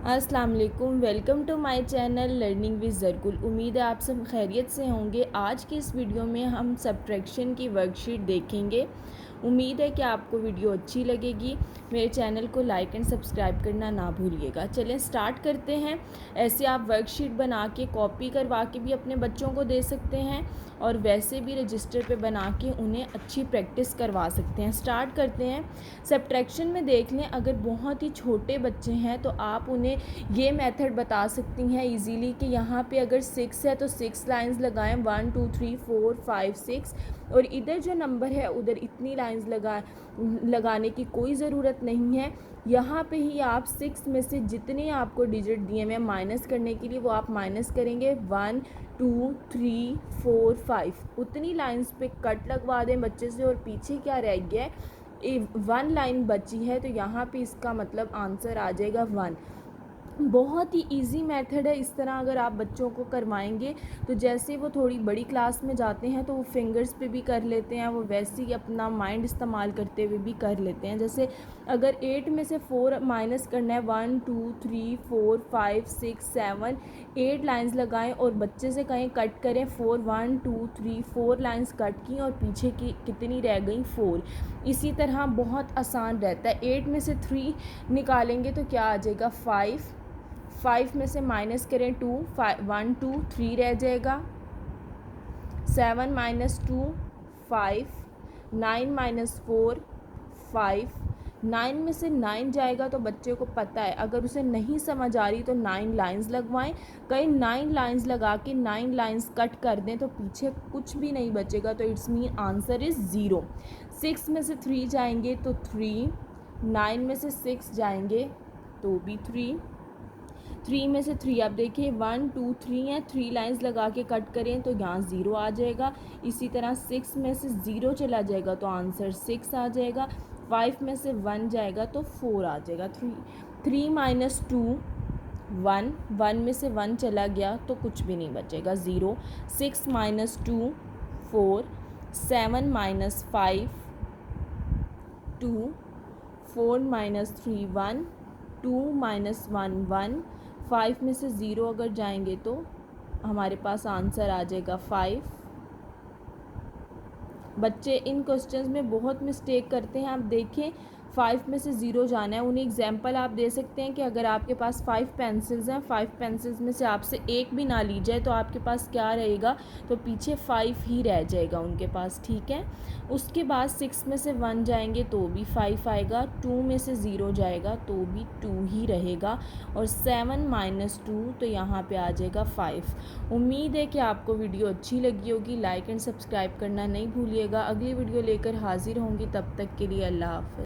अस्सलाम वालेकुम, welcome to my channel learning with Zarkul. उम्मीद है आप सब खैरियत से होंगे। आज की इस वीडियो में हम सब्ट्रैक्शन की वर्कशीट देखेंगे। उम्मीद है कि आपको वीडियो अच्छी लगेगी। मेरे चैनल को लाइक एंड सब्सक्राइब करना ना भूलिएगा। चलें स्टार्ट करते हैं। ऐसे आप वर्कशीट बना के कॉपी करवा के भी अपने बच्चों को दे सकते हैं और वैसे भी रजिस्टर पे बना के उन्हें अच्छी प्रैक्टिस करवा सकते हैं। स्टार्ट करते हैं। सब्ट्रैक्शन में देख लें, अगर बहुत ही छोटे बच्चे हैं तो आप उन्हें ये मेथड बता सकती हैं इजीली कि यहाँ पे अगर 6 है तो 6 लाइंस लगाएं, 1 2 3 4 5 6, और इधर जो नंबर है उधर इतनी लाइंस लगाने की कोई ज़रूरत नहीं है। यहाँ पे ही आप 6 में से जितने आपको डिजिट दिए हुए माइनस करने के लिए वो आप माइनस करेंगे। 1 2 3 4 5 उतनी लाइंस पे कट लगवा दें बच्चे से, और पीछे क्या रह गया है, 1 लाइन बची है, तो यहाँ पे इसका मतलब आंसर आ जाएगा 1। बहुत ही इजी मेथड है। इस तरह अगर आप बच्चों को करवाएंगे तो जैसे वो थोड़ी बड़ी क्लास में जाते हैं तो वो फिंगर्स पे भी कर लेते हैं, वो वैसे ही अपना माइंड इस्तेमाल करते हुए भी कर लेते हैं। जैसे अगर 8 में से 4 माइनस करना है, 1 2 3 4 5 6 7 8 लाइंस लगाएं और बच्चे से कहें कट करें 4, 1 2 3 4 लाइंस कट की और पीछे की कितनी रह गई 4। इसी तरह बहुत आसान रहता है। 8 में से 3 निकालेंगे तो क्या आ जाएगा 5, 5 में से माइनस करें 2, 1 2 3 रह जाएगा। 7 माइनस 2 5, 9 माइनस 4 5, 9 में से 9 जाएगा तो बच्चे को पता है, अगर उसे नहीं समझ आ रही तो 9 लाइंस लगवाएं। कहीं 9 लाइंस लगा के 9 लाइंस कट कर दें तो पीछे कुछ भी नहीं बचेगा, तो इट्स मीन आंसर इज़ 0। 6 में से 3 जाएंगे तो 3, 9 में से 6 जाएंगे तो भी 3, 3 में से 3 आप देखिए 1 2 3 है, 3 लाइंस लगा के कट करें तो यहाँ 0 आ जाएगा। इसी तरह 6 में से 0 चला जाएगा तो आंसर 6 आ जाएगा। 5 में से 1 जाएगा तो 4 आ जाएगा। 3 माइनस 2 1, 1 में से 1 चला गया तो कुछ भी नहीं बचेगा 0। 6 माइनस 2 4, 7 माइनस 5 2, 4 माइनस 3 1, 2 माइनस 1 1, 5 में से 0 अगर जाएंगे तो हमारे पास आंसर आ जाएगा 5। बच्चे इन क्वेश्चंस में बहुत मिस्टेक करते हैं। आप देखें 5 में से 0 जाना है, उन्हें एग्जाम्पल आप दे सकते हैं कि अगर आपके पास 5 पेंसिल्स हैं, 5 पेंसिल्स में से आपसे एक भी ना ली जाए तो आपके पास क्या रहेगा, तो पीछे 5 ही रह जाएगा उनके पास, ठीक है। उसके बाद 6 में से 1 जाएंगे तो भी 5 आएगा, 2 में से 0 जाएगा तो भी 2 ही रहेगा, और 7 माइनस 2 तो यहाँ पे आ जाएगा 5। उम्मीद है कि आपको वीडियो अच्छी लगी होगी। लाइक एंड सब्सक्राइब करना नहीं भूलिएगा। अगली वीडियो लेकर हाजिर होंगी, तब तक के लिए अल्लाह हाफ़िज़।